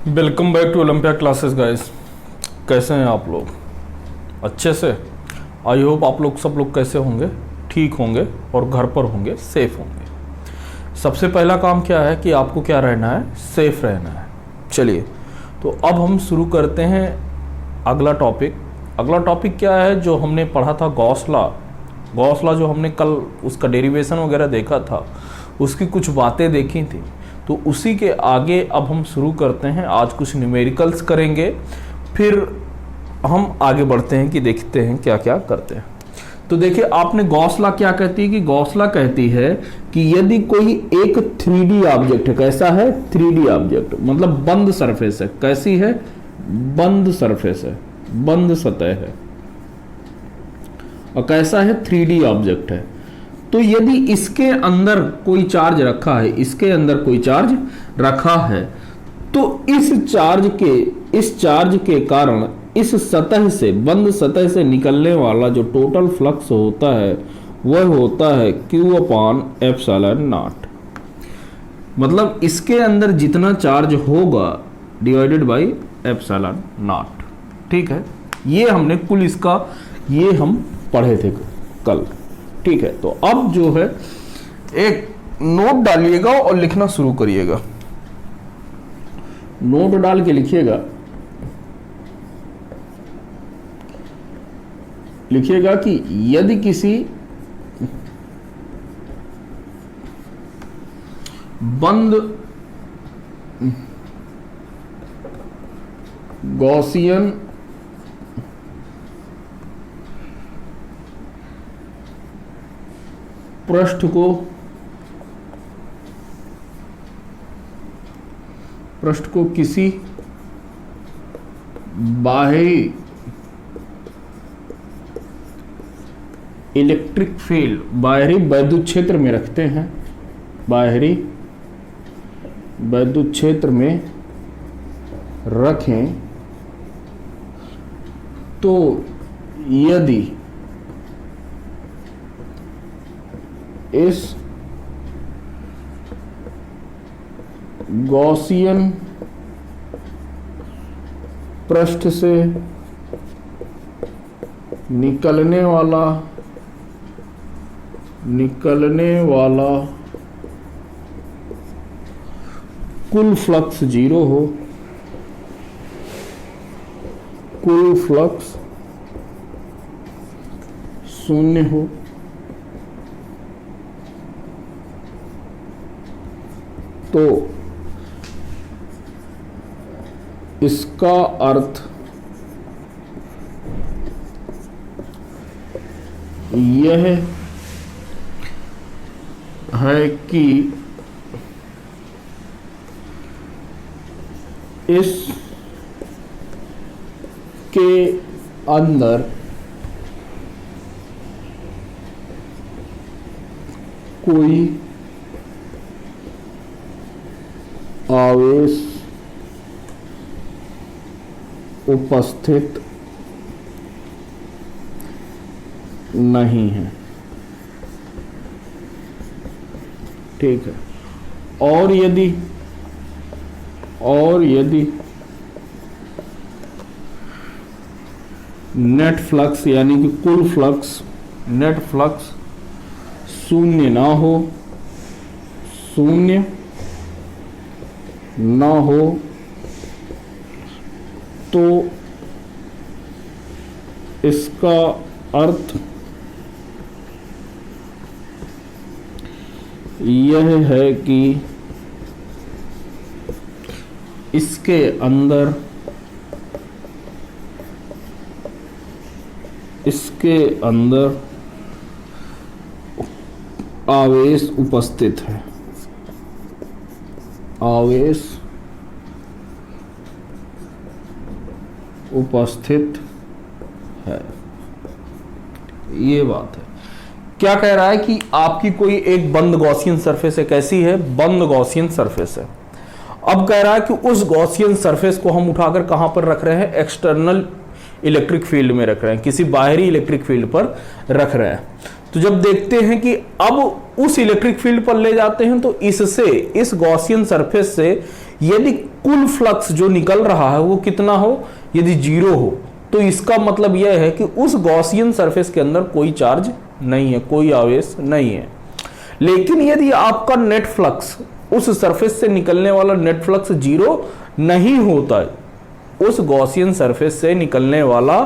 Welcome back to Olympia classes guys. कैसे हैं आप लोग? अच्छे से। आई होप आप लोग सब लोग कैसे होंगे, ठीक होंगे और घर पर होंगे, सेफ होंगे। सबसे पहला काम क्या है कि आपको क्या रहना है, सेफ रहना है। चलिए तो अब हम शुरू करते हैं अगला टॉपिक। अगला टॉपिक क्या है जो हमने पढ़ा था, गॉस लॉ जो हमने कल उसका डेरिवेशन वगैरह देखा था, उसकी कुछ बातें देखी थी, तो उसी के आगे अब हम शुरू करते हैं। आज कुछ न्यूमेरिकल्स करेंगे, फिर हम आगे बढ़ते हैं कि देखते हैं क्या क्या करते हैं। तो देखिए, आपने गॉस लॉ क्या कहती है कि गॉस लॉ कहती है कि यदि कोई एक 3D ऑब्जेक्ट है, कैसा है 3D ऑब्जेक्ट, मतलब बंद सरफेस है, कैसी है बंद सरफेस है, बंद सतह है, और कैसा है 3D ऑब्जेक्ट है, तो यदि इसके अंदर कोई चार्ज रखा है, इसके अंदर कोई चार्ज रखा है, तो इस चार्ज के कारण इस सतह से, बंद सतह से निकलने वाला जो टोटल फ्लक्स होता है वह होता है Q/ε0। मतलब इसके अंदर जितना चार्ज होगा डिवाइडेड बाई ε0। ठीक है, ये हमने कुल इसका ये हम पढ़े थे कल। ठीक है, तो अब जो है एक नोट डालिएगा और लिखना शुरू करिएगा। नोट डाल के लिखिएगा कि यदि किसी बंद गॉसियन पृष्ठ को किसी बाहरी इलेक्ट्रिक फील्ड, बाहरी वैद्युत क्षेत्र में रखते हैं, बाहरी वैद्युत क्षेत्र में रखें, तो यदि इस गॉसियन पृष्ठ से निकलने वाला कुल फ्लक्स 0 हो, कुल फ्लक्स 0 हो, तो इसका अर्थ यह है कि इस के अंदर कोई आवेश उपस्थित नहीं है। ठीक है, और यदि नेट फ्लक्स यानी कि कुल फ्लक्स, नेट फ्लक्स 0 ना हो, तो इसका अर्थ यह है कि इसके अंदर आवेश उपस्थित है, आवेश उपस्थित है। ये बात है। क्या कह रहा है कि आपकी कोई एक बंद गॉसियन सरफेस है, कैसी है बंद गॉसियन सरफेस है। अब कह रहा है कि उस गॉसियन सरफेस को हम उठाकर कहां पर रख रहे हैं, एक्सटर्नल इलेक्ट्रिक फील्ड में रख रहे हैं, किसी बाहरी इलेक्ट्रिक फील्ड पर रख रहे हैं। तो जब देखते हैं कि अब उस इलेक्ट्रिक फील्ड पर ले जाते हैं तो इससे, इस गॉसियन सरफेस से यदि कुल फ्लक्स जो निकल रहा है वो कितना हो, यदि 0 हो, तो इसका मतलब यह है कि उस गॉसियन सरफेस के अंदर कोई चार्ज नहीं है, कोई आवेश नहीं है। लेकिन यदि आपका नेट फ्लक्स, उस सरफेस से निकलने वाला नेट फ्लक्स 0 नहीं होता है, उस गॉसियन सरफेस से निकलने वाला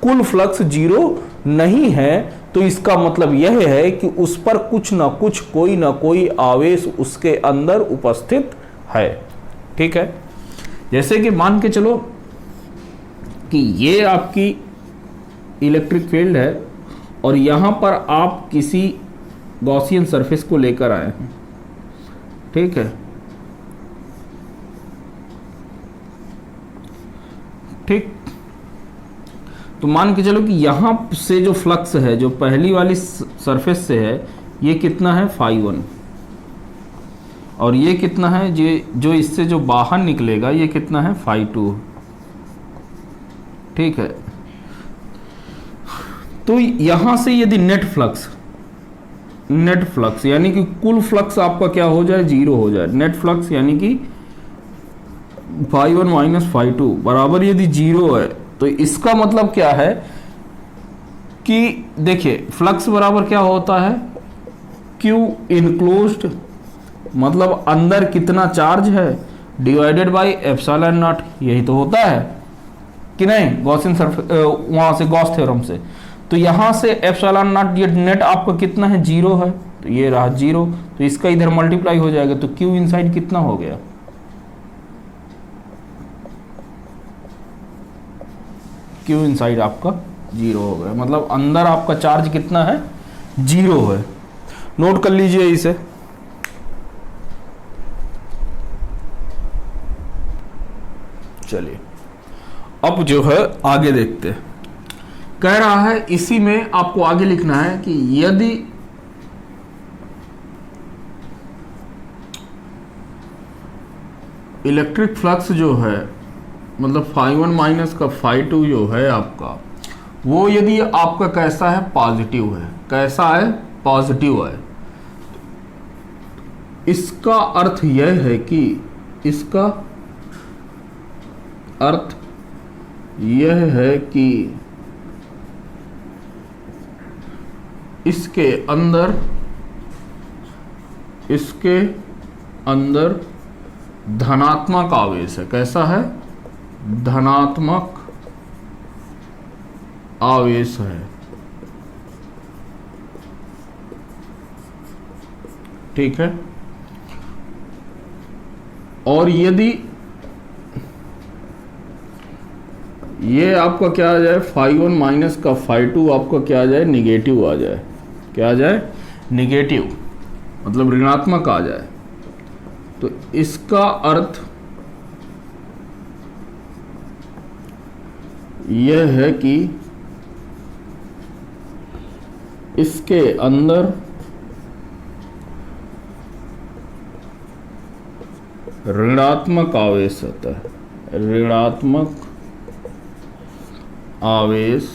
कुल फ्लक्स 0 नहीं है, तो इसका मतलब यह है कि उस पर कुछ ना कुछ, कोई ना कोई आवेश उसके अंदर उपस्थित है। ठीक है, जैसे कि मान के चलो कि ये आपकी इलेक्ट्रिक फील्ड है और यहां पर आप किसी गॉसियन सरफेस को लेकर आए हैं। ठीक है, ठीक, तो मान के चलो कि यहां से जो फ्लक्स है, जो पहली वाली सरफेस से है, ये कितना है φ1, और ये कितना है, जो इससे जो बाहर निकलेगा ये कितना है φ2। ठीक है, तो यहां से यदि नेट फ्लक्स यानी कि कुल फ्लक्स आपका क्या हो जाए, 0 हो जाए। नेट फ्लक्स यानी कि φ1 माइनस φ2 बराबर यदि 0 है, तो इसका मतलब क्या है कि देखिए फ्लक्स बराबर क्या होता है, Q इनक्लोज्ड, मतलब अंदर कितना चार्ज है, डिवाइडेड बाई एप्सिलॉन नॉट। यही तो होता है कि नहीं, गॉसियन सरफेस, वहां से गॉस थ्योरम से। तो यहां से एप्सिलॉन नॉट, ये नेट आपका कितना है, 0 है, तो ये रहा 0, तो इसका इधर मल्टीप्लाई हो जाएगा, तो Q इनसाइड कितना हो गया, Q इनसाइड आपका 0 हो गया। मतलब अंदर आपका चार्ज कितना है, 0 है। नोट कर लीजिए इसे। चलिए अब जो है आगे देखते हैं। कह रहा है इसी में आपको आगे लिखना है कि यदि इलेक्ट्रिक फ्लक्स जो है, मतलब φ1 माइनस का φ2 जो है आपका, वो यदि आपका कैसा है, पॉजिटिव है। कैसा है, पॉजिटिव है। इसका अर्थ यह है कि, इसका अर्थ यह है कि इसके अंदर धनात्मक आवेश है। कैसा है, धनात्मक आवेश है। ठीक है, और यदि ये आपका क्या आ जाए, φ1 माइनस का φ2 आपका क्या आ जाए, निगेटिव आ जाए। क्या आ जाए, निगेटिव, मतलब ऋणात्मक आ जाए, तो इसका अर्थ यह है कि इसके अंदर ऋणात्मक आवेश होता है। ऋणात्मक आवेश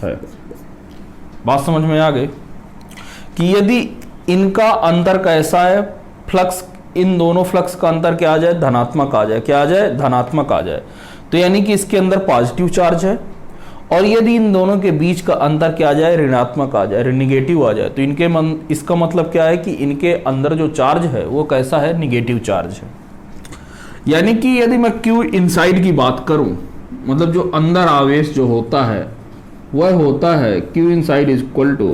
है। बात समझ में आ गई कि यदि इनका अंतर कैसा है, फ्लक्स, इन दोनों फ्लक्स का अंतर क्या आ जाए, धनात्मक आ जाए। क्या आ जाए, धनात्मक आ जाए। तो यानी कि इसके अंदर पॉजिटिव चार्ज है, और यदि इन दोनों के बीच का अंतर क्या आ जाए, ऋणात्मक आ जाए, निगेटिव आ जाए, तो इसका मतलब क्या है कि इनके अंदर जो चार्ज है वो कैसा है, निगेटिव चार्ज है। यानी कि यदि मैं Q इनसाइड की बात करूं, मतलब जो अंदर आवेश जो होता है वह होता है Q inside is equal to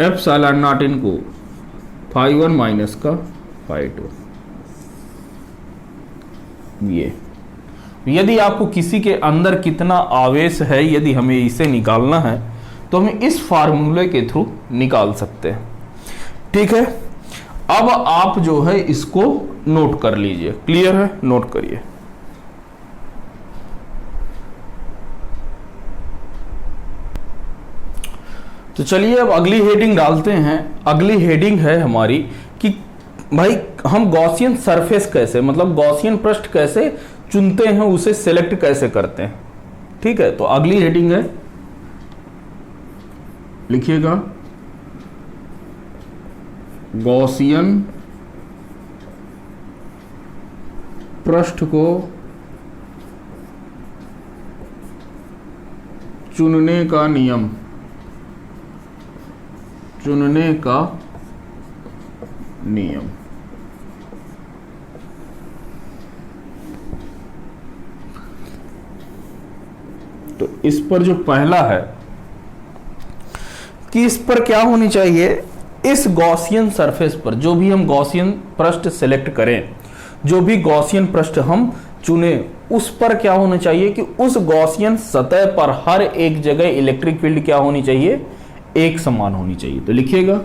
epsilon naught into φ1 minus का φ2। ये यदि आपको किसी के अंदर कितना आवेश है, यदि हमें इसे निकालना है, तो हम इस फार्मूले के थ्रू निकाल सकते हैं। ठीक है, अब आप जो है इसको नोट कर लीजिए। क्लियर है, नोट करिए। तो चलिए अब अगली हेडिंग डालते हैं। अगली हेडिंग है हमारी कि भाई हम गॉसियन सरफेस कैसे, मतलब गॉसियन पृष्ठ कैसे चुनते हैं, उसे सेलेक्ट कैसे करते हैं। ठीक है, तो अगली हेडिंग है, लिखिएगा गॉसियन पृष्ठ को चुनने का नियम, चुनने का नियम। तो इस पर जो पहला है कि इस पर क्या होनी चाहिए, इस गॉसियन सरफेस पर जो भी हम गॉसियन पृष्ठ सेलेक्ट करें, जो भी गॉसियन पृष्ठ हम चुने, उस पर क्या होना चाहिए कि उस गॉसियन सतह पर हर एक जगह इलेक्ट्रिक फील्ड क्या होनी चाहिए, एक समान होनी चाहिए। तो लिखिएगा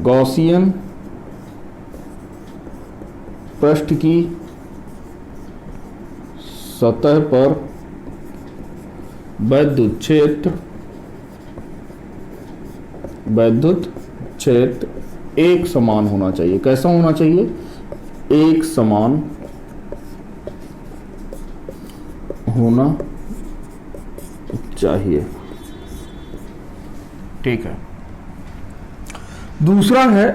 गॉसियन पृष्ठ की सतह पर वैद्युत क्षेत्र एक समान होना चाहिए। कैसा होना चाहिए, एक समान होना चाहिए। ठीक है। दूसरा है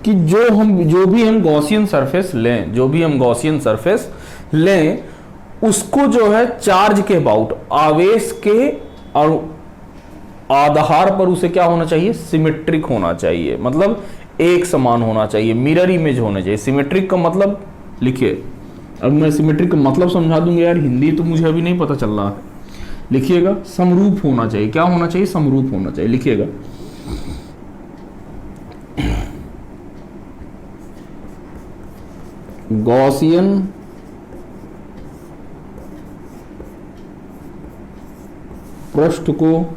कि जो भी हम गॉसियन सरफेस लें, जो भी हम गॉसियन सरफेस लें, उसको जो है चार्ज के अबाउट, आवेश के और आधार पर उसे क्या होना चाहिए, सिमेट्रिक होना चाहिए, मतलब एक समान होना चाहिए, मिरर इमेज होना चाहिए। सिमेट्रिक का मतलब लिखिए, अब मैं सिमेट्रिक का मतलब समझा दूंगा यार, हिंदी तो मुझे अभी नहीं पता चल रहा है। लिखिएगा समरूप होना चाहिए। क्या होना चाहिए, समरूप होना चाहिए। लिखिएगा गॉसियन पृष्ठ को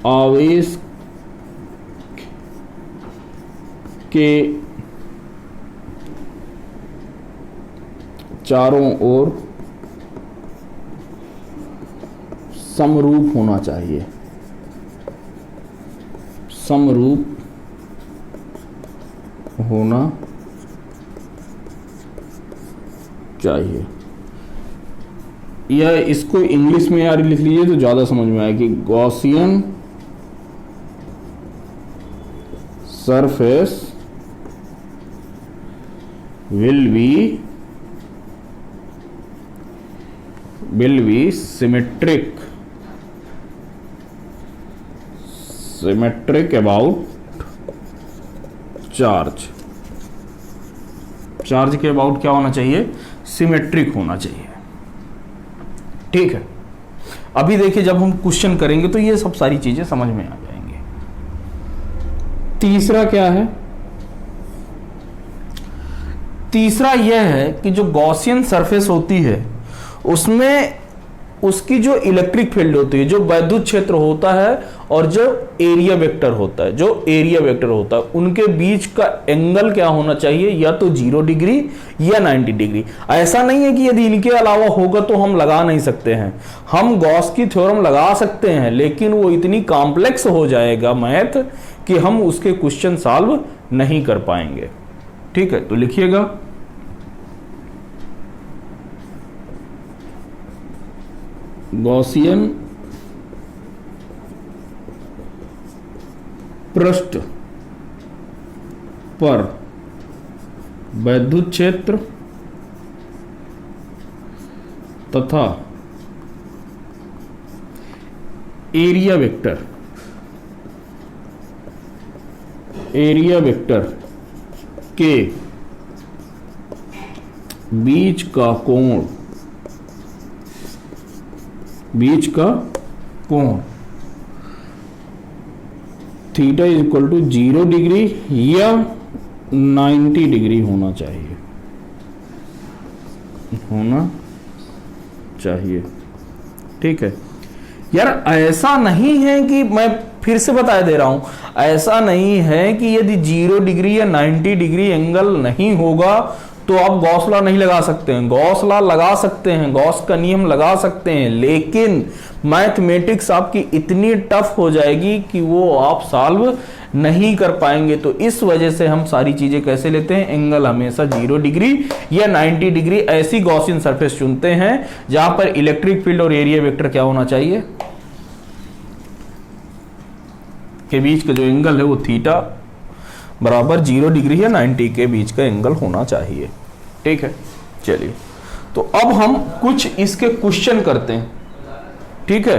आवेश के चारों ओर समरूप होना चाहिए, समरूप होना चाहिए। या इसको इंग्लिश में यार लिख लीजिए तो ज्यादा समझ में आए कि Gaussian surface will be symmetric about charge. Charge के अबाउट क्या होना चाहिए, सिमेट्रिक होना चाहिए। ठीक है। अभी देखिए जब हम क्वेश्चन करेंगे तो ये सब सारी चीजें समझ में आ जाएंगे। तीसरा क्या है, तीसरा यह है कि जो गॉसियन सरफेस होती है उसमें उसकी जो इलेक्ट्रिक फील्ड होती है, जो वैद्युत क्षेत्र होता है और जो एरिया वेक्टर होता है, जो एरिया वेक्टर होता है, उनके बीच का एंगल क्या होना चाहिए, या तो 0 डिग्री या 90 डिग्री। ऐसा नहीं है कि यदि इनके अलावा होगा तो हम लगा नहीं सकते हैं, हम गॉस की थ्योरम लगा सकते हैं, लेकिन वो इतनी कॉम्प्लेक्स हो जाएगा मैथ कि हम उसके क्वेश्चन सॉल्व नहीं कर पाएंगे। ठीक है, तो लिखिएगा गॉसियन पृष्ठ पर वैद्युत क्षेत्र तथा एरिया वेक्टर के बीच का कोण theta is equal to 0 degree या 90 डिग्री होना चाहिए। ठीक है यार, ऐसा नहीं है कि, मैं फिर से बता दे रहा हूं, ऐसा नहीं है कि यदि 0 डिग्री या 90 डिग्री एंगल नहीं होगा तो आप गॉस लॉ नहीं लगा सकते हैं। गॉस लॉ लगा सकते हैं, गॉस का नियम लगा सकते हैं, लेकिन मैथमेटिक्स आपकी इतनी टफ हो जाएगी कि वो आप सॉल्व नहीं कर पाएंगे। तो इस वजह से हम सारी चीजें कैसे लेते हैं, एंगल हमेशा 0 डिग्री या 90 डिग्री ऐसी गॉसियन सरफेस चुनते हैं जहां पर इलेक्ट्रिक फील्ड और एरिया वेक्टर क्या होना चाहिए, के बीच का जो एंगल है वो थीटा बराबर 0 डिग्री या 90 के बीच का एंगल होना चाहिए। ठीक है, चलिए तो अब हम कुछ इसके क्वेश्चन करते हैं। ठीक है,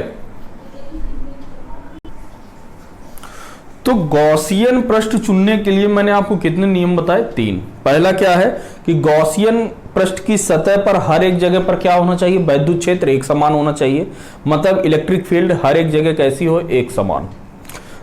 तो गॉसियन पृष्ठ चुनने के लिए मैंने आपको कितने नियम बताए, 3। पहला क्या है कि गॉसियन पृष्ठ की सतह पर हर एक जगह पर क्या होना चाहिए, वैद्युत क्षेत्र एक समान होना चाहिए, मतलब इलेक्ट्रिक फील्ड हर एक जगह कैसी हो, एक समान।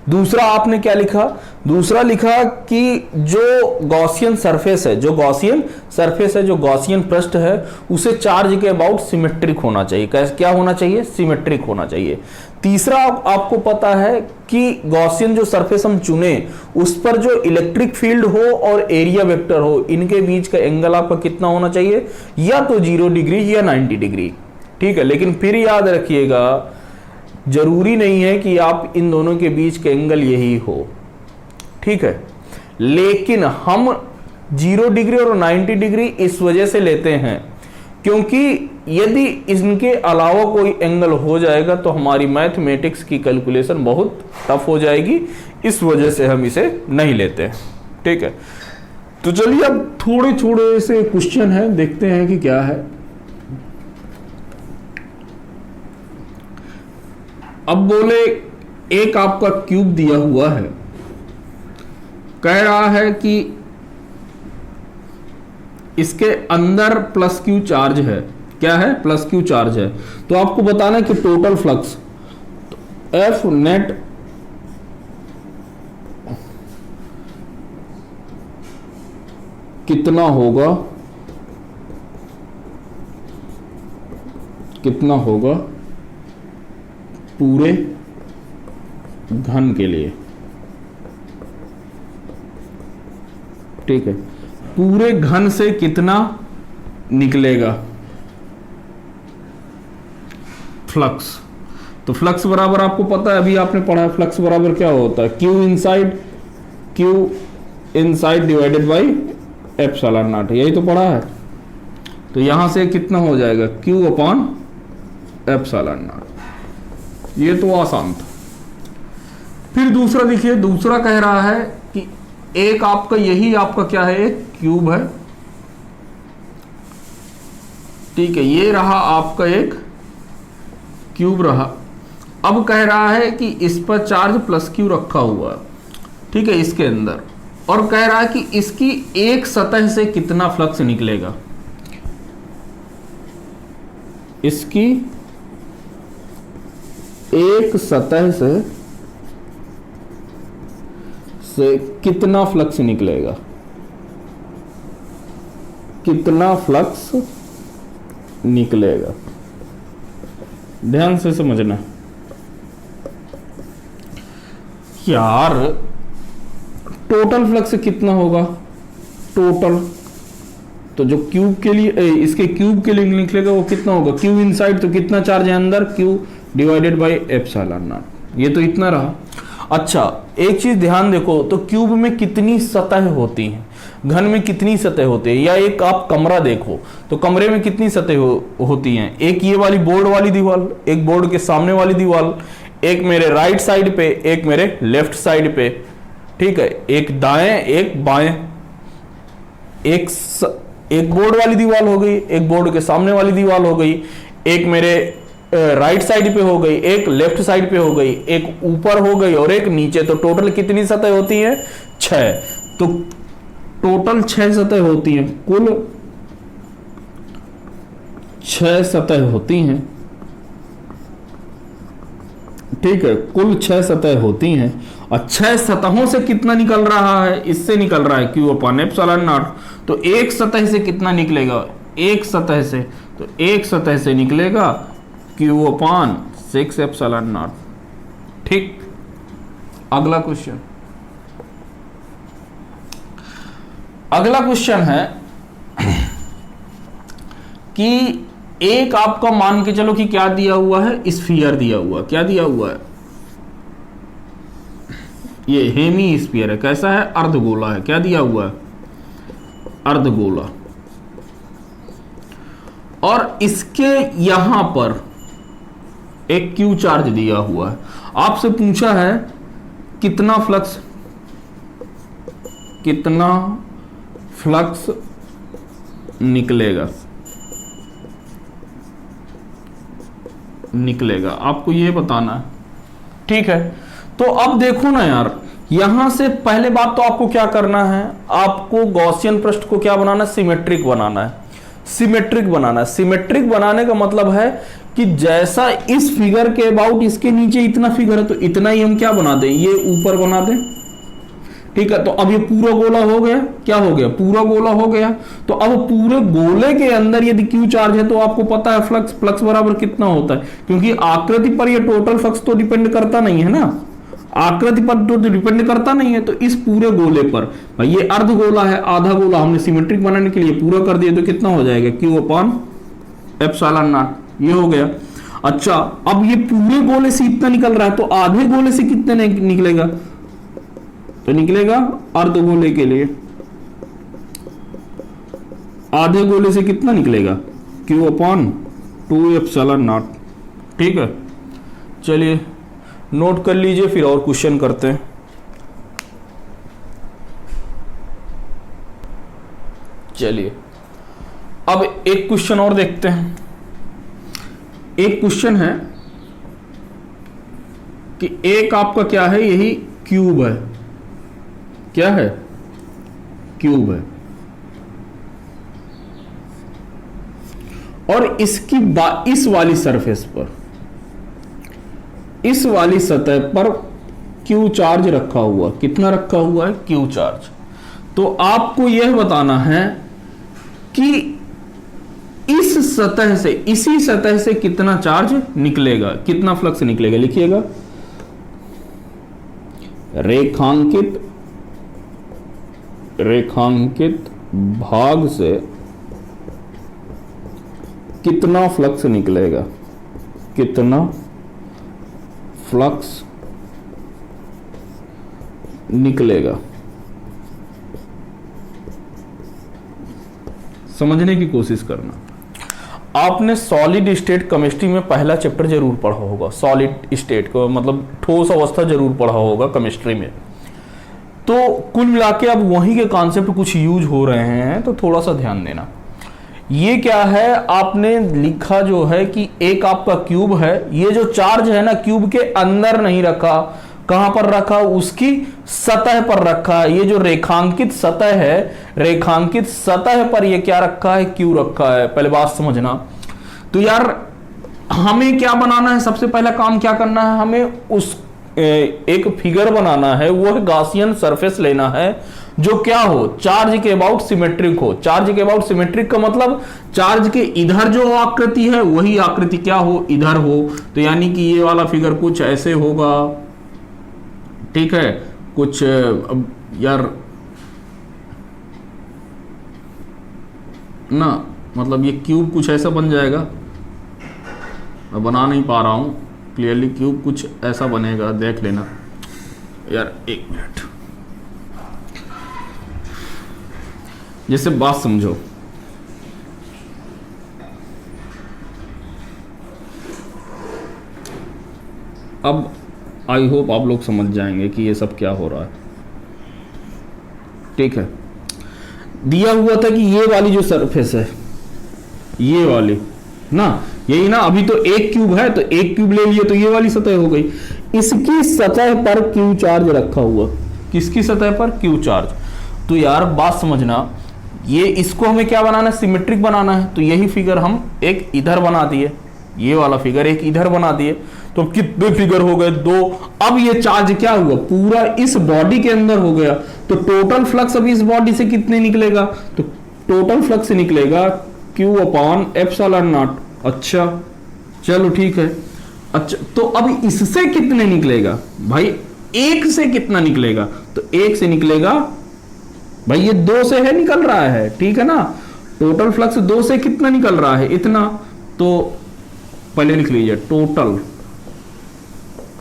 दूसरा आपने क्या लिखा, दूसरा लिखा कि जो गॉसियन सरफेस है, जो गॉसियन सरफेस है, जो गॉसियन पृष्ठ है, उसे चार्ज के अबाउट सिमेट्रिक होना चाहिए। क्या होना चाहिए, सिमेट्रिक होना चाहिए। तीसरा आपको पता है कि गॉसियन जो सरफेस हम चुने उस पर जो इलेक्ट्रिक फील्ड हो और एरिया वेक्टर हो, इनके बीच का एंगल आपका कितना होना चाहिए, या तो 0 डिग्री या 90 डिग्री। ठीक है, लेकिन फिर याद रखिएगा जरूरी नहीं है कि आप इन दोनों के बीच का एंगल यही हो। ठीक है, लेकिन हम 0 डिग्री और 90 डिग्री इस वजह से लेते हैं क्योंकि यदि इनके अलावा कोई एंगल हो जाएगा तो हमारी मैथमेटिक्स की कैलकुलेशन बहुत टफ हो जाएगी, इस वजह से हम इसे नहीं लेते हैं। ठीक है, तो चलिए अब थोड़े थोड़े से क्वेश्चन हैं, देखते हैं कि क्या है। अब बोले एक आपका क्यूब दिया हुआ है, कह रहा है कि इसके अंदर प्लस क्यू चार्ज है। क्या है, प्लस क्यू चार्ज है। तो आपको बताना है कि टोटल फ्लक्स एफ नेट कितना होगा, कितना होगा पूरे घन के लिए। ठीक है, पूरे घन से कितना निकलेगा फ्लक्स। तो फ्लक्स बराबर आपको पता है, अभी आपने पढ़ा है, फ्लक्स बराबर क्या होता है, Q inside divided by epsilon not, यही तो पढ़ा है। तो यहां से कितना हो जाएगा, क्यू अपॉन एप्सिलॉन नॉट, ये तो आसान था। फिर दूसरा देखिए, दूसरा कह रहा है कि एक आपका यही आपका क्या है, एक क्यूब है। ठीक है, ये रहा आपका एक क्यूब रहा। अब कह रहा है कि इस पर चार्ज प्लस क्यू रखा हुआ है, ठीक है, इसके अंदर, और कह रहा है कि इसकी एक सतह से कितना फ्लक्स निकलेगा, इसकी एक सतह से कितना फ्लक्स निकलेगा, कितना फ्लक्स निकलेगा, ध्यान से समझना यार। टोटल फ्लक्स कितना होगा, टोटल, तो जो क्यूब के लिए इसके क्यूब के लिए निकलेगा वो कितना होगा, क्यू इनसाइड, तो कितना चार्ज है अंदर, Q divided by epsilon not, ये तो इतना रहा। अच्छा, एक चीज ध्यान देखो, तो क्यूब में कितनी सतह होती हैं, घन में कितनी सतह होती है, या एक आप कमरा देखो तो कमरे में कितनी सतह होती हैं, एक ये वाली बोर्ड वाली दीवार, एक बोर्ड के सामने वाली दीवार, एक मेरे राइट साइड पे, एक मेरे लेफ्ट साइड पे, ठीक है, एक दाएं एक बाएं, एक बोर्ड वाली दीवार हो गई, एक बोर्ड के सामने वाली दीवार हो गई, एक मेरे राइट साइड पे हो गई, एक लेफ्ट साइड पे हो गई, एक ऊपर हो गई और एक नीचे। तो टोटल कितनी सतह होती है, 6। तो टोटल 6 सतह होती हैं, कुल 6 सतह होती हैं। ठीक है, कुल 6 सतह होती हैं और 6 सतहों से कितना निकल रहा है, इससे निकल रहा है क्यू अपॉन एप्सिलॉन नॉट। तो एक सतह से कितना निकलेगा, एक सतह से, तो एक सतह से निकलेगा क्यू अपॉन 6 एप्सिलॉन नॉट। ठीक, अगला क्वेश्चन, अगला क्वेश्चन है कि एक आपका मान के चलो कि क्या दिया हुआ है, स्फीयर दिया हुआ, क्या दिया हुआ है, ये हेमी स्फीयर है, कैसा है, अर्धगोला है, क्या दिया हुआ है, अर्धगोला, और इसके यहां पर एक क्यू चार्ज दिया हुआ है। आपसे पूछा है कितना फ्लक्स निकलेगा, आपको ये बताना है। ठीक है, तो अब देखो ना यार, यहां से पहले बात तो आपको क्या करना है, आपको गॉसियन पृष्ठ को क्या बनाना है, सिमेट्रिक बनाना है। सिमेट्रिक बनाने का मतलब है कि जैसा इस फिगर के अबाउट इसके नीचे इतना फिगर है, तो इतना ही हम क्या बना दें, ये ऊपर बना दें। ठीक है, तो अब ये पूरा गोला हो गया, क्या हो गया, पूरा गोला हो गया। तो अब पूरे गोले के अंदर यदि क्यू चार्ज है तो आपको पता है फ्लक्स बराबर कितना होता है, क्योंकि आकृति पर ये टोटल फ्लक्स तो डिपेंड करता नहीं है ना, आकृति पर तो डिपेंड करता नहीं है। तो इस पूरे गोले पर, भाई ये अर्ध गोला है, आधा गोला हमने सिमेट्रिक बनाने के लिए पूरा कर दिया, तो कितना हो जाएगा, क्यू अपॉन एप्सिलॉन नॉट, ये हो गया। अच्छा, अब ये पूरे गोले से इतना निकल रहा है, तो आधे गोले से कितने निकलेगा, तो निकलेगा अर्ध गोले के लिए आधे गोले से कितना निकलेगा, क्यू अपॉन 2 एप्सिलॉन नॉट। ठीक है, चलिए नोट कर लीजिए, फिर और क्वेश्चन करते हैं। चलिए अब एक क्वेश्चन और देखते हैं। एक क्वेश्चन है कि एक आपका क्या है, यही क्यूब है, क्या है, क्यूब है, और इसकी इस वाली सरफेस पर, इस वाली सतह पर क्यू चार्ज रखा हुआ, कितना रखा हुआ है, क्यू चार्ज। तो आपको यह बताना है कि इस सतह से, इसी सतह से कितना चार्ज निकलेगा, कितना फ्लक्स निकलेगा। लिखिएगा, रेखांकित भाग से कितना फ्लक्स निकलेगा, कितना फ्लक्स निकलेगा। समझने की कोशिश करना। आपने सॉलिड स्टेट केमिस्ट्री में पहला चैप्टर जरूर पढ़ा होगा, सॉलिड स्टेट को मतलब ठोस अवस्था जरूर पढ़ा होगा केमिस्ट्री में। तो कुल मिला के अब वहीं के कॉन्सेप्ट कुछ यूज हो रहे हैं, तो थोड़ा सा ध्यान देना। ये क्या है, आपने लिखा जो है कि एक आपका क्यूब है, ये जो चार्ज है ना क्यूब के अंदर नहीं रखा, कहां पर रखा, उसकी सतह पर रखा है। ये जो रेखांकित सतह है, रेखांकित सतह पर ये क्या रखा है, क्यू रखा है। पहले बात समझना। तो यार हमें क्या बनाना है, सबसे पहला काम क्या करना है, हमें उस एक फिगर बनाना है, वो है गॉसियन सरफेस लेना है जो क्या हो, चार्ज के अबाउट सिमेट्रिक हो। चार्ज के अबाउट सिमेट्रिक का मतलब चार्ज के इधर जो आकृति है वही आकृति क्या हो, इधर हो। तो यानी कि ये वाला फिगर कुछ ऐसे होगा, ठीक है, कुछ यार ना, मतलब ये क्यूब कुछ ऐसा बन जाएगा, मैं बना नहीं पा रहा हूं क्लियरली, क्यूब कुछ ऐसा बनेगा, देख लेना यार, एक मिनट, जैसे बात समझो। अब आई होप आप लोग समझ जाएंगे कि ये सब क्या हो रहा है। ठीक है, दिया हुआ था कि ये वाली जो सरफेस है, ये वाली ना, यही ना, अभी तो एक क्यूब है तो एक क्यूब ले लिए तो ये वाली सतह हो गई। इसकी सतह पर क्यू चार्ज रखा हुआ, किसकी सतह पर, क्यू चार्ज। तो यार बात समझना, ये इसको हमें क्या बनाना है, सिमेट्रिक बनाना है। तो यही फिगर हम एक इधर बना दिए, ये वाला फिगर एक इधर बना दिए, तो कितने फिगर हो गए, 2। अब ये चार्ज क्या हुआ, पूरा इस बॉडी के अंदर हो गया। तो टोटल फ्लक्स अभी इस बॉडी से कितने निकलेगा, तो टोटल फ्लक्स निकलेगा Q अपॉन एप्सिलॉन नॉट। अच्छा चलो ठीक है। अच्छा तो अब इससे कितने निकलेगा भाई, एक से कितना निकलेगा, तो एक से निकलेगा भाई, ये 2 से है निकल रहा है, ठीक है ना। टोटल फ्लक्स 2 से कितना निकल रहा है, इतना। तो पहले लिख लीजिए, टोटल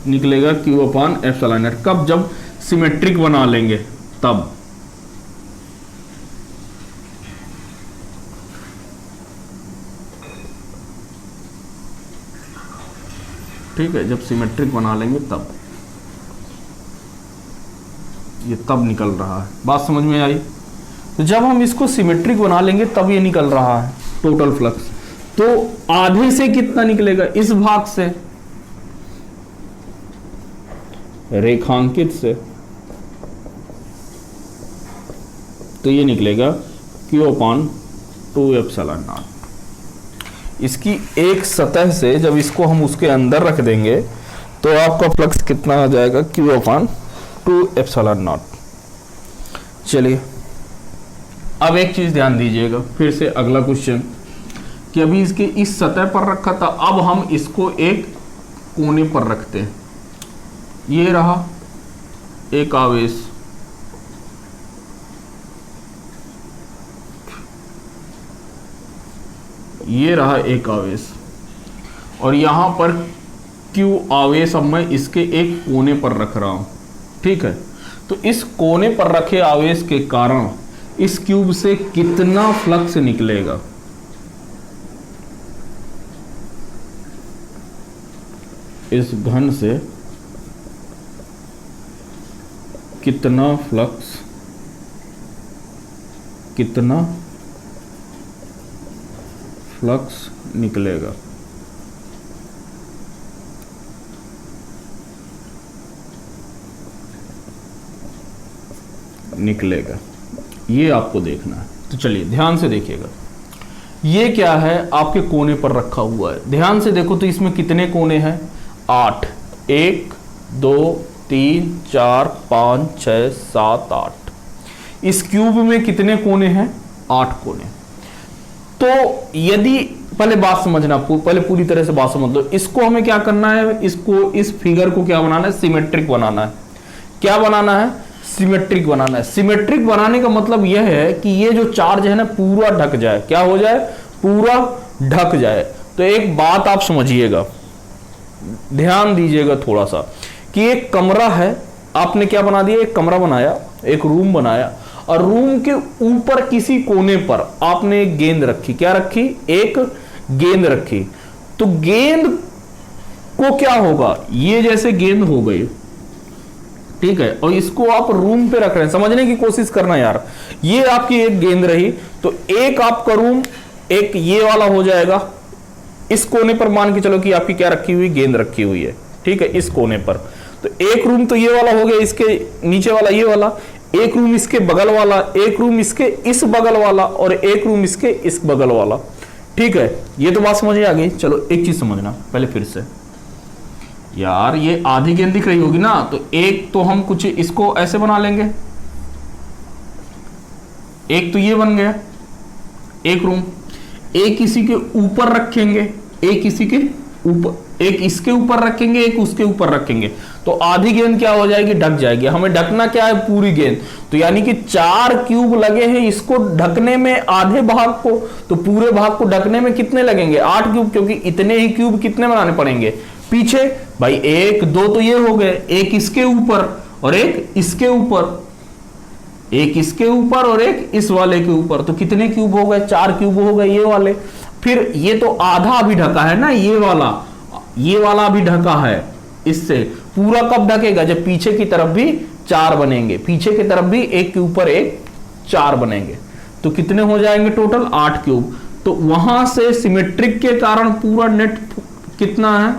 निकलेगा Q अपॉन एप्सिलॉन नॉट। कब? जब सिमेट्रिक बना लेंगे तब। ठीक है, जब सिमेट्रिक बना लेंगे तब। ये तब निकल रहा है। बात समझ में आई? तो जब हम इसको सिमेट्रिक बना लेंगे तब ये निकल रहा है टोटल फ्लक्स। तो आधे से कितना निकलेगा, इस भाग से, रेखांकित से, तो ये निकलेगा Q अपॉन 2 एप्सिलॉन नॉट। इसकी एक सतह से जब इसको हम उसके अंदर रख देंगे तो आपका फ्लक्स कितना आ जाएगा, Q अपॉन 2 एप्सिलॉन नॉट। चलिए अब एक चीज ध्यान दीजिएगा, फिर से अगला क्वेश्चन, कि अभी इसके इस सतह पर रखा था, अब हम इसको एक कोने पर रखते हैं। ये रहा एक आवेश, ये रहा एक आवेश, और यहां पर Q आवेश अब मैं इसके एक कोने पर रख रहा हूं। ठीक है, तो इस कोने पर रखे आवेश के कारण इस क्यूब से कितना फ्लक्स निकलेगा, इस घन से कितना फ्लक्स, कितना फ्लक्स निकलेगा। निकलेगा, ये आपको देखना है। तो चलिए ध्यान से देखिएगा, ये क्या है, आपके कोने पर रखा हुआ है। ध्यान से देखो तो इसमें कितने कोने हैं, 8। 1 2 3 4 5 6 7 8। इस क्यूब में कितने कोने हैं, 8 कोने। तो यदि, पहले बात समझना, पहले पूरी तरह से बात समझ लो। इसको हमें क्या करना है, इसको, इस फिगर को क्या बनाना है, सिमेट्रिक बनाना है। क्या बनाना है, सिमेट्रिक बनाना है। सिमेट्रिक बनाने का मतलब यह है कि ये जो चार्ज है ना पूरा ढक जाए। क्या हो जाए, पूरा ढक जाए। तो एक बात आप समझिएगा, ध्यान दीजिएगा थोड़ा सा, कि एक कमरा है, आपने क्या बना दिया, एक कमरा बनाया, एक रूम बनाया, और रूम के ऊपर किसी कोने पर आपने एक गेंद रखी। क्या रखी, एक गेंद रखी। तो गेंद को क्या होगा, ये जैसे गेंद हो गई, ठीक है, और इसको आप रूम पे रख रहे हैं। समझने की कोशिश करना यार, ये आपकी एक गेंद रही, तो एक आपका रूम, एक ये वाला हो जाएगा। इस कोने पर मान के चलो कि आपकी क्या रखी हुई, गेंद रखी हुई है, ठीक है, इस कोने पर। तो एक रूम तो ये वाला हो गया, इसके नीचे वाला ये वाला, एक रूम इसके बगल वाला, एक रूम इसके इस बगल वाला, और एक रूम इसके इस बगल वाला। ठीक है, ये तो बात समझ आ गई। चलो एक चीज समझना पहले फिर से, यार ये आधी गेंद दिख रही होगी ना, तो एक तो हम कुछ इसको ऐसे बना लेंगे, एक तो ये बन गया एक रूम, एक इसी के ऊपर रखेंगे, एक इसी के ऊपर, एक इसके ऊपर रखेंगे, एक उसके ऊपर रखेंगे, तो आधी गेंद क्या हो जाएगी, ढक जाएगी। हमें ढकना क्या है, पूरी गेंद। तो यानी कि 4 क्यूब लगे हैं इसको ढकने में, आधे भाग को। तो पूरे भाग को ढकने में कितने लगेंगे, 8 क्यूब, क्योंकि इतने ही क्यूब कितने बनाने पड़ेंगे पीछे भाई। 1 2 तो ये हो गए, एक इसके ऊपर और एक इसके ऊपर, एक इसके ऊपर और एक इस वाले के ऊपर। तो कितने क्यूब हो गए, 4 क्यूब हो गए ये वाले। फिर ये तो आधा अभी ढका है ना, ये वाला अभी ढका है इससे। पूरा कब ढकेगा, जब पीछे की तरफ भी 4 बनेंगे, पीछे की तरफ भी एक के ऊपर एक 4 बनेंगे। तो कितने हो जाएंगे टोटल, 8 क्यूब। तो वहां से सिमेट्रिक के कारण पूरा नेट कितना है,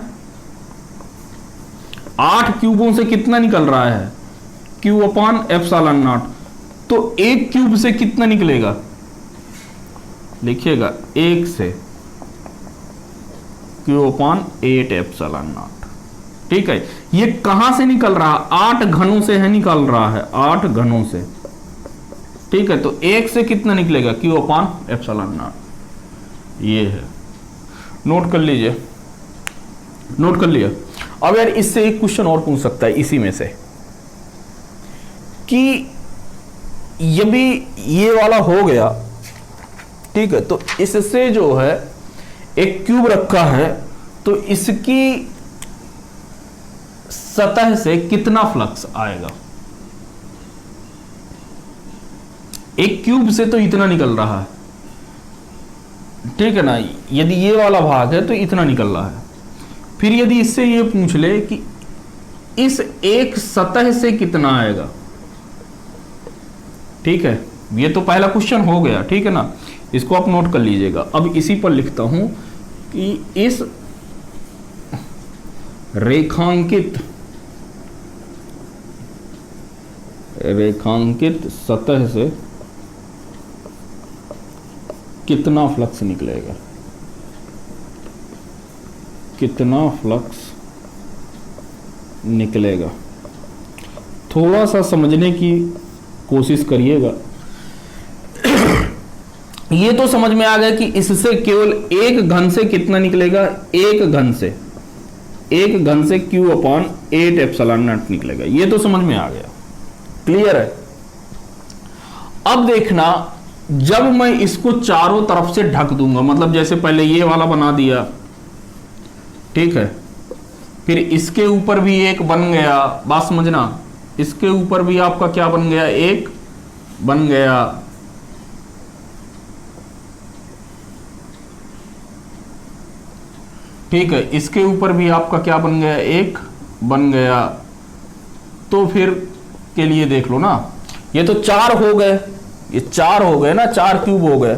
8 क्यूबों से कितना निकल रहा है, Q अपॉन एप्सिलॉन नॉट। तो एक क्यूब से कितना निकलेगा, लिखिएगा 1 से Q अपॉन 8 एप्सिलॉन नॉट। ठीक है, ये कहां से निकल रहा है, 8 घनों से है, निकल रहा है 8 घनों से। ठीक है, तो 1 से कितना निकलेगा, Q अपॉन एप्सिलॉन नॉट। ये है, नोट कर लीजिए, नोट कर लिया। अब यार इससे एक क्वेश्चन और पूछ सकता है इसी में से, कि ये भी ये वाला हो गया, ठीक है, तो इससे जो है एक क्यूब रखा है, तो इसकी सतह से कितना फ्लक्स आएगा? एक क्यूब से तो इतना निकल रहा है, ठीक है ना, यदि ये वाला भाग है तो इतना निकल रहा है। फिर यदि इससे ये पूछ ले कि इस एक सतह से कितना आएगा, ठीक है, ये तो पहला क्वेश्चन हो गया, ठीक है ना, इसको आप नोट कर लीजिएगा। अब इसी पर लिखता हूं कि इस रेखांकित सतह से कितना फ्लक्स निकलेगा, कितना फ्लक्स निकलेगा। थोड़ा सा समझने की कोशिश करिएगा। ये तो समझ में आ गया कि इससे केवल एक घन से कितना निकलेगा, एक घन से Q/8ε0 निकलेगा। ये तो समझ में आ गया, क्लियर है। अब देखना, जब मैं इसको चारों तरफ से ढक दूंगा, मतलब जैसे पहले ये वाला बना दिया, ठीक है, फिर इसके ऊपर भी एक बन गया, बात समझना, इसके ऊपर भी आपका क्या बन गया, एक बन गया, ठीक है, इसके ऊपर भी आपका क्या बन गया, एक बन गया। तो फिर के लिए देख लो ना, ये तो चार हो गए, ये चार हो गए ना, चार क्यूब हो गए।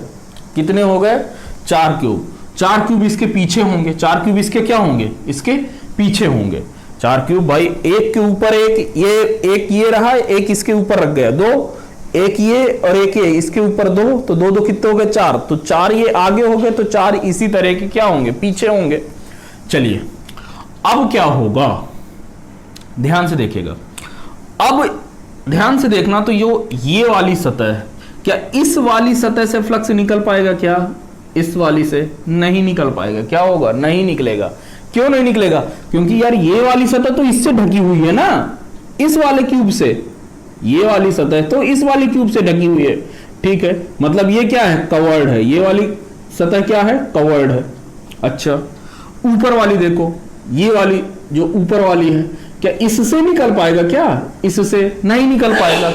कितने हो गए, चार क्यूब। चार क्यूब इसके पीछे होंगे, चार क्यूब इसके क्या होंगे, इसके पीछे होंगे। चार क्यूब भाई, एक के ऊपर एक ये रहा, एक इसके ऊपर रख गया, दो, एक ये और एक ये, इसके ऊपर दो, तो दो दो कितने हो गए, चार। तो चार ये आगे हो गए, तो चार इसी तरह के क्या होंगे, पीछे होंगे। चलिए अब क्या होगा, ध्यान से देखिएगा। अब ध्यान से देखना, तो ये वाली सतह है, क्या इस वाली सतह से फ्लक्स निकल पाएगा, क्या इस वाली से नहीं निकल पाएगा। क्या होगा, नहीं निकलेगा। क्यों नहीं निकलेगा, क्योंकि यार ये वाली सतह तो इससे ढकी हुई है ना, इस वाले क्यूब से। ये वाली सतह तो इस वाली क्यूब से ढकी हुई है, ठीक है, मतलब ये क्या है, कवर्ड है। ये वाली सतह क्या है, कवर्ड है। अच्छा, ऊपर वाली देखो, ये वाली जो ऊपर वाली है, क्या इससे निकल पाएगा, क्या इससे नहीं निकल पाएगा,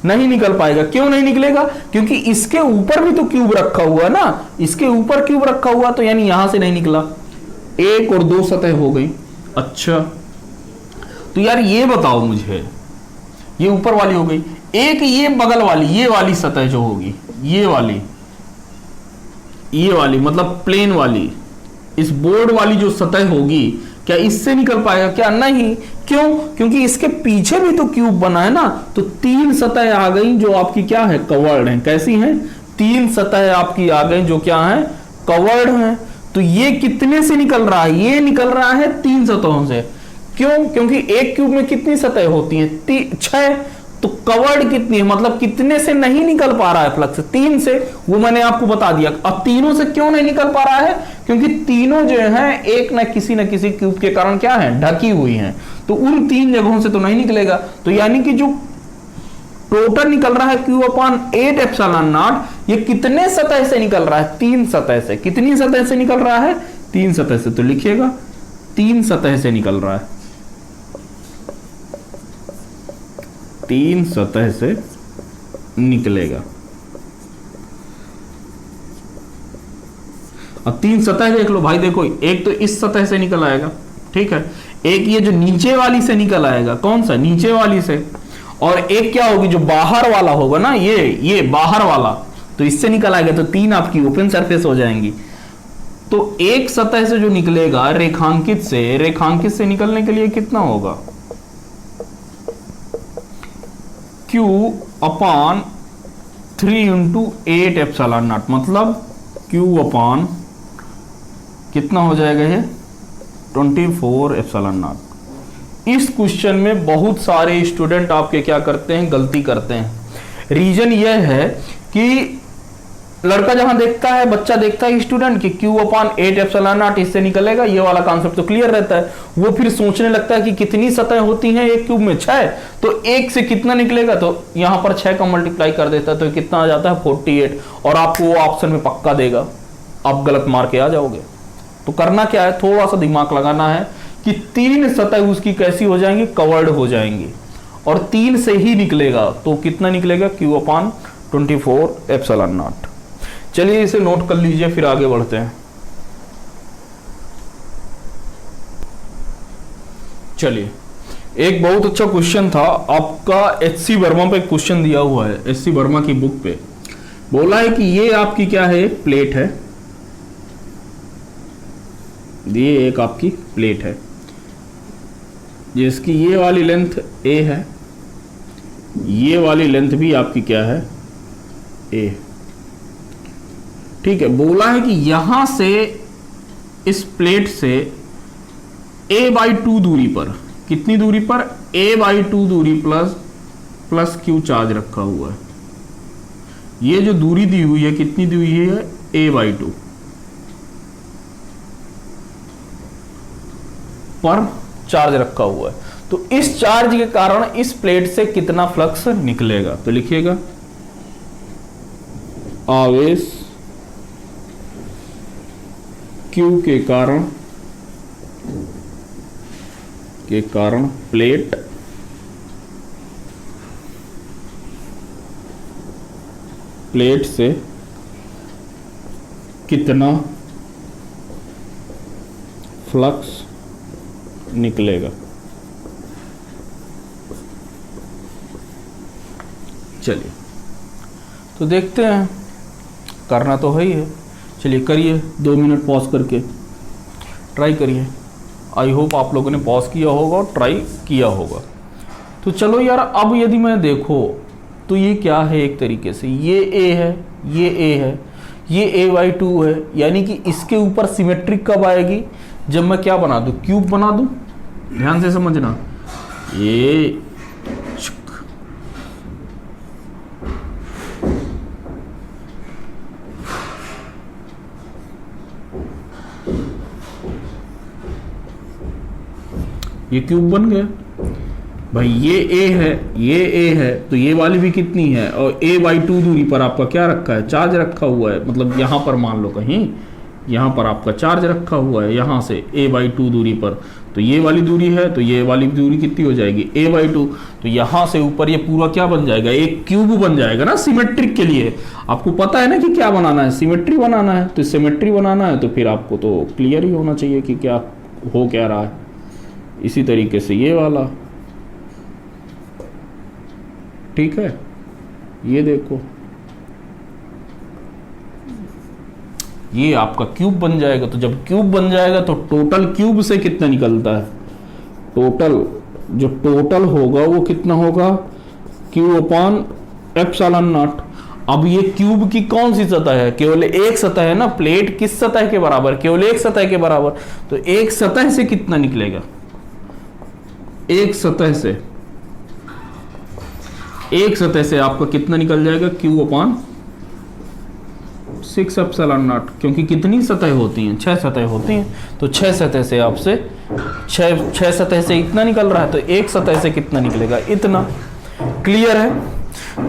नहीं निकल पाएगा। क्यों नहीं निकलेगा, क्योंकि इसके ऊपर भी तो क्यूब रखा हुआ है ना, इसके ऊपर क्यूब रखा हुआ, तो यानी यहां से नहीं निकला। एक और दो सतह हो गई। अच्छा, तो यार ये बताओ मुझे, ये ऊपर वाली हो गई, एक ये बगल वाली, ये वाली सतह जो होगी, ये वाली मतलब प्लेन वाली, इस बोर्ड वाली जो सतह होगी, क्या इससे निकल पाएगा, क्या नहीं। क्यों, क्योंकि इसके पीछे भी तो क्यूब बना है ना। तो तीन सतह आ गई जो आपकी क्या है, कवर्ड है। कैसी हैं, तीन सतह आपकी आ गई जो क्या है, कवर्ड है। तो ये कितने से निकल रहा है, ये निकल रहा है तीन सतहों से। क्यों, क्योंकि एक क्यूब में कितनी सतह होती है, 6। तो कवर्ड कितनी है, मतलब कितने से नहीं निकल पा रहा है फ्लक्स, तीन से। वो मैंने आपको बता दिया। अब तीनों से क्यों नहीं निकल पा रहा है, क्योंकि तीनों जो है एक न किसी क्यूब के कारण क्या है, ढकी हुई हैं। तो उन तीन जगहों से तो नहीं निकलेगा। तो यानी कि जो टोटल निकल रहा है Q/8ε0, ये कितने सतह से निकल रहा है, तीन सतह से। कितनी सतह से निकल रहा है, तीन सतह से। तो लिखिएगा, तीन सतह से निकल रहा है, तीन सतह से निकलेगा। अब तीन सतह देख लो भाई, देखो, एक तो इस सतह से निकल आएगा, ठीक है, एक ये जो नीचे वाली से निकल आएगा, कौन सा, नीचे वाली से, और एक क्या होगी जो बाहर वाला होगा ना, ये बाहर वाला, तो इससे निकल आएगा। तो तीन आपकी ओपन सरफेस हो जाएंगी। तो एक सतह से जो निकलेगा रेखांकित से निकलने के लिए कितना होगा, Q/3 × 8ε0, मतलब Q/ कितना हो जाएगा ये, 24ε0। इस क्वेश्चन में बहुत सारे स्टूडेंट आपके क्या करते हैं, गलती करते हैं। रीजन यह है कि लड़का जहां देखता है, बच्चा देखता है स्टूडेंट कि Q/8 इससे निकलेगा, ये वाला कॉन्सेप्ट तो क्लियर रहता है। वो फिर सोचने लगता है कि कितनी सतह होती हैं एक क्यूब में, 6, तो एक से कितना निकलेगा, तो यहां पर 6 का मल्टीप्लाई कर देता है तो कितना आ जाता है 48, और आपको वो ऑप्शन में पक्का देगा, आप गलत मार के आ जाओगे। तो करना क्या है, थोड़ा सा दिमाग लगाना है कि 3 सतह उसकी कैसी हो जाएंगी, कवर्ड हो जाएंगी, और 3 से ही निकलेगा, तो कितना निकलेगा Q/24ε0। चलिए इसे नोट कर लीजिए, फिर आगे बढ़ते हैं। चलिए, एक बहुत अच्छा क्वेश्चन था आपका, HC वर्मा पे क्वेश्चन दिया हुआ है, HC वर्मा की बुक पे बोला है कि ये आपकी क्या है, प्लेट है, ये एक आपकी प्लेट है जिसकी ये वाली लेंथ A है, ये वाली लेंथ भी आपकी क्या है, A। ठीक है, बोला है कि यहां से इस प्लेट से A/2 दूरी पर, कितनी दूरी पर, A/2 दूरी प्लस Q चार्ज रखा हुआ है। ये जो दूरी दी हुई है, कितनी दी हुई है, A/2 पर चार्ज रखा हुआ है। तो इस चार्ज के कारण इस प्लेट से कितना फ्लक्स निकलेगा, तो लिखिएगा आवेश Q के कारण प्लेट से कितना फ्लक्स निकलेगा। चलिए तो देखते हैं, करना तो है ही है। चलिए करिए, 2 मिनट पॉज करके ट्राई करिए। आई होप आप लोगों ने पॉज किया होगा और ट्राई किया होगा। तो चलो यार, अब यदि मैं देखो तो ये क्या है, एक तरीके से ये A है, ये A है, ये A/2 है, यानी कि इसके ऊपर सिमेट्रिक कब आएगी, जब मैं क्या बना दूं, क्यूब बना दूं। ध्यान से समझना, ये क्यूब बन गया भाई। ये A है, ये A है, तो ये वाली भी कितनी है, और A/2 दूरी पर आपका क्या रखा है, चार्ज रखा हुआ है। मतलब यहां पर मान लो कहीं यहां पर आपका चार्ज रखा हुआ है, यहां से A/2 दूरी पर, तो ये वाली दूरी है, तो ये वाली दूरी कितनी हो जाएगी, A/2। तो यहां से ऊपर ये पूरा क्या बन जाएगा, एक क्यूब बन जाएगा ना। सिमेट्रिक के लिए आपको पता है ना कि क्या बनाना है, सिमेट्री बनाना है। तो सिमेट्री बनाना है तो फिर आपको तो क्लियर ही होना चाहिए कि क्या हो क्या रहा है। इसी तरीके से ये वाला, ठीक है, ये देखो, ये आपका क्यूब बन जाएगा। तो जब क्यूब बन जाएगा तो टोटल क्यूब से कितना निकलता है, टोटल जो टोटल होगा वो कितना होगा, Q/ε0। अब ये क्यूब की कौन सी सतह है, केवल एक सतह है ना। प्लेट किस सतह के बराबर, केवल एक सतह के बराबर। तो एक सतह से कितना निकलेगा, एक सतह से आपका कितना निकल जाएगा, Q/6ε0। क्योंकि कितनी सतह होती हैं, 6 सतह होती हैं। तो 6 सतह से आपसे 6 सतह से इतना निकल रहा है, तो एक सतह से कितना निकलेगा, इतना। क्लियर है।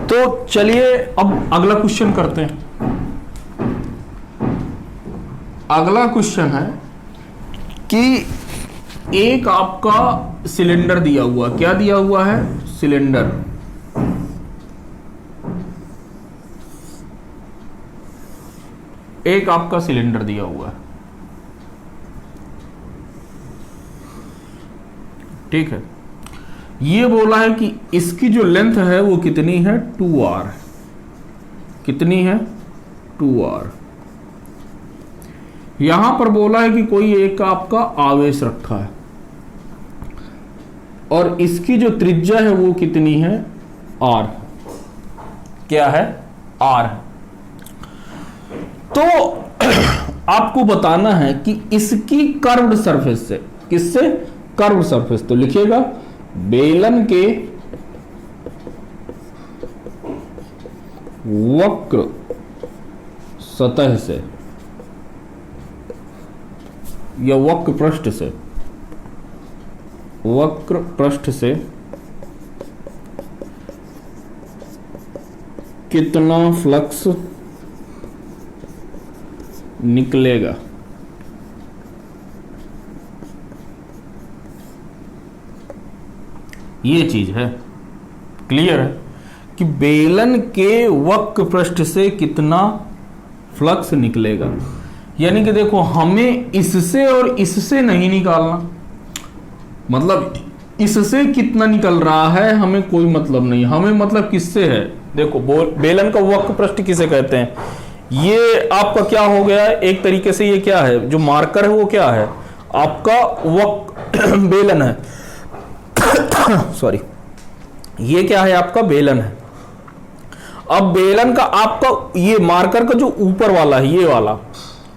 तो चलिए अब अगला क्वेश्चन करते हैं। अगला क्वेश्चन है कि एक आपका सिलेंडर दिया हुआ, क्या दिया हुआ है, सिलेंडर। एक आपका सिलेंडर दिया हुआ है, ठीक है। ये बोला है कि इसकी जो लेंथ है वो कितनी है, 2r। कितनी है, 2r। यहां पर बोला है कि कोई एक आपका आवेश रखा है और इसकी जो त्रिज्या है वो कितनी है, r। क्या है, r। तो आपको बताना है कि इसकी कर्व्ड सरफेस से, किससे, कर्व्ड सरफेस। तो लिखिएगा बेलन के वक्र सतह से या वक्र पृष्ठ से कितना फ्लक्स निकलेगा। ये चीज है, क्लियर है कि बेलन के वक्र पृष्ठ से कितना फ्लक्स निकलेगा। यानी कि देखो, हमें इससे और इससे नहीं निकालना, मतलब इससे कितना निकल रहा है हमें कोई मतलब नहीं, हमें मतलब किससे है। देखो, बेलन का वक्र पृष्ठ किसे कहते हैं, ये आपका क्या हो गया है, एक तरीके से ये क्या है, जो मार्कर है वो क्या है, आपका वक्र बेलन है सॉरी, ये क्या है, आपका बेलन है। अब बेलन का आपका ये मार्कर का जो ऊपर वाला है, ये वाला,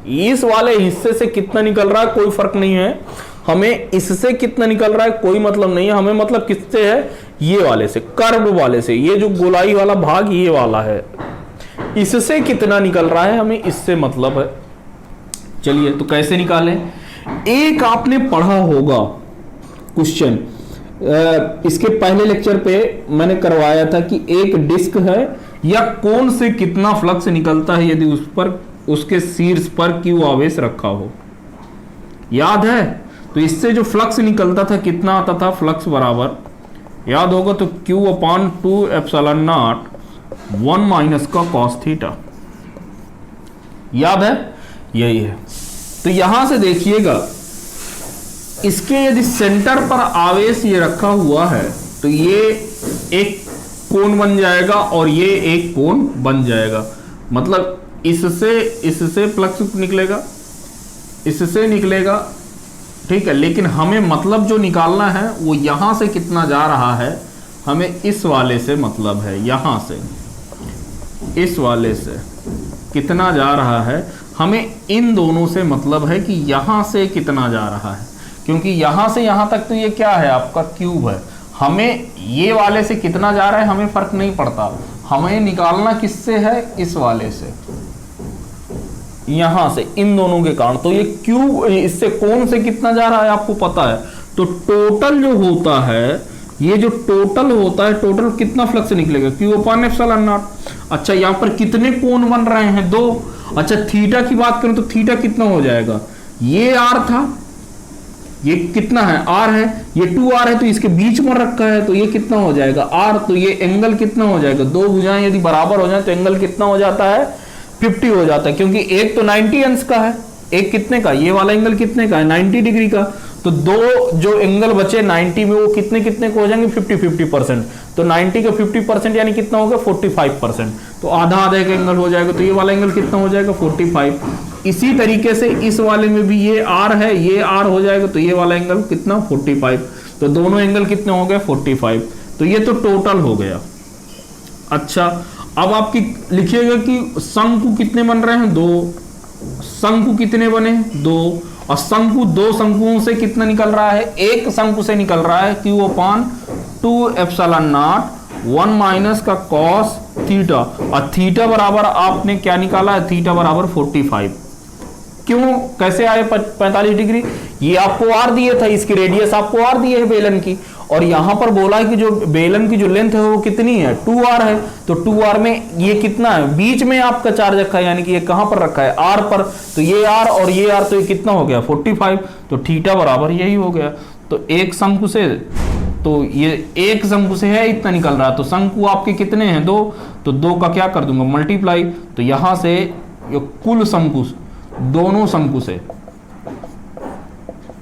इस वाले हिस्से से कितना निकल रहा है कोई फर्क नहीं है, हमें इससे कितना निकल रहा है कोई मतलब नहीं है, हमें मतलब किससे है, ये वाले से, कर्व वाले से, ये जो गोलाई वाला भाग ये वाला है, इससे कितना निकल रहा है हमें इससे मतलब है। चलिए, तो कैसे निकालें। एक आपने पढ़ा होगा क्वेश्चन, इसके पहले लेक्चर पे मैंने करवाया था कि एक डिस्क है या कोन से कितना फ्लक्स निकलता है यदि उस पर, उसके शीर्ष पर Q आवेश रखा हो, याद है। तो इससे जो फ्लक्स निकलता था कितना आता था, फ्लक्स बराबर, याद होगा तो Q/2ε0 1 माइनस का cos थीटा, याद है, यही है। तो यहां से देखिएगा, इसके यदि सेंटर पर आवेश ये रखा हुआ है तो ये एक कोण बन जाएगा और ये एक कोण बन जाएगा, मतलब इससे फ्लक्स निकलेगा, इससे निकलेगा, ठीक है। लेकिन हमें मतलब जो निकालना है वो यहां से कितना जा रहा है, हमें इस वाले से मतलब है, यहां से इस वाले से कितना जा रहा है, हमें इन दोनों से मतलब है कि यहां से कितना जा रहा है, क्योंकि यहां से यहां तक तो ये क्या है, आपका क्यूब है। हमें ये वाले से कितना जा रहा है हमें फर्क नहीं पड़ता, हमें निकालना किससे है, इस वाले से, यहां से, इन दोनों के कारण। तो ये क्यूब, इससे कोण से कितना जा रहा है आपको पता है, तो टोटल जो होता है, ये जो टोटल होता है, टोटल कितना फ्लक्स निकलेगा, Q/ε0। अच्छा, यहाँ पर कितने कोण बन रहे हैं, 2। अच्छा, थीटा की बात करें तो थीटा कितना हो जाएगा, ये R था, ये कितना है, R है, ये 2R है, तो इसके बीच में रखा है तो ये कितना हो जाएगा, R। तो ये एंगल कितना हो जाएगा, दो भुजाएं यदि बराबर हो जाए तो एंगल कितना हो जाता है, 50 हो जाता है, क्योंकि एक तो 90 अंश का है, एक कितने का, ये वाला एंगल कितने का है, 90 डिग्री का। तो दो जो एंगल बचे 90 में, वो कितने कितने को हो जाएंगे, 50-50%। तो 90 का 50% यानी कितना होगा, 45%। तो आधा आधा का एंगल हो जाएगा, तो ये वाला एंगल कितना हो जाएगा, 45। इसी तरीके से इस वाले में भी ये R है, ये R हो जाएगा, तो ये वाला एंगल कितना, 45। तो दोनों एंगल कितने हो गए, 45। तो ये तो टोटल हो गया। अच्छा, अब आपकी लिखिएगा कि शंकु कितने बन रहे हैं, 2। शंकु कितने बने, 2। और शंकु, 2 शंकुओं से कितना निकल रहा है, एक शंकु से निकल रहा है Q/2ε0 1 माइनस का cos थीटा, और थीटा बराबर आपने क्या निकाला है, थीटा बराबर 45। क्यों, कैसे आए 45 डिग्री, ये आपको R दिए था, इसकी रेडियस आपको R दिए है बेलन की, और यहां पर बोला है कि जो बेलन की जो लेंथ है वो कितनी है, 2R है। तो 2R में ये कितना है, बीच में आपका चार्ज रखा है, यानी कि ये कहां पर रखा है, R पर। तो ये R और ये R, तो ये कितना हो गया, 45। तो थीटा बराबर यही हो गया। तो एक शंकु से, तो ये एक शंकु से है इतना निकल रहा है, तो शंकु आपके कितने हैं, 2। तो 2 का क्या कर दूंगा, मल्टीप्लाई। तो यहां से ये कुल शंकु,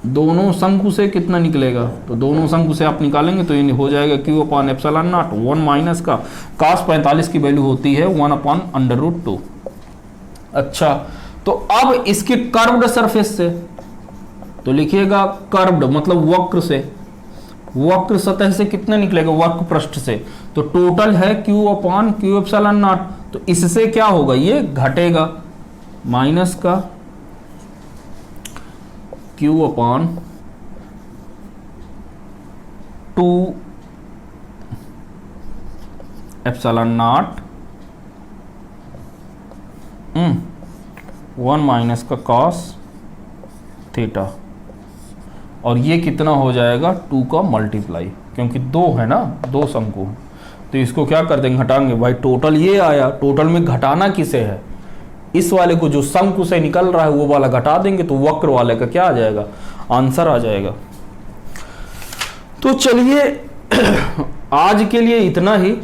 दोनों शंकु से कितना निकलेगा, तो दोनों शंकु से आप निकालेंगे तो ये हो जाएगा Q/ε0 1 माइनस का cos 45 की वैल्यू होती है 1/√2। अच्छा, तो अब इसके कर्व्ड सरफेस से, तो लिखिएगा कर्व्ड मतलब वक्र से, वक्र सतह से कितना निकलेगा, वक्र पृष्ठ से। तो टोटल है Q/Q/ε0, तो इससे क्या होगा, ये घटेगा, माइनस का Q/2 ε0 1 माइनस का कॉस थीटा, और ये कितना हो जाएगा 2 का मल्टीप्लाई, क्योंकि 2 है ना, 2 शंकु, तो इसको क्या कर देंगे, घटाएंगे। भाई टोटल ये आया, टोटल में घटाना किसे है, इस वाले को, जो शंकु से निकल रहा है वो वाला घटा देंगे, तो वक्र वाले का क्या आ जाएगा, आंसर आ जाएगा। तो चलिए आज के लिए इतना ही,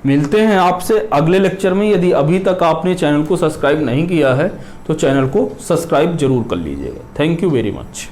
मिलते हैं आपसे अगले लेक्चर में। यदि अभी तक आपने चैनल को सब्सक्राइब नहीं किया है तो चैनल को सब्सक्राइब जरूर कर लीजिएगा। Thank you very much.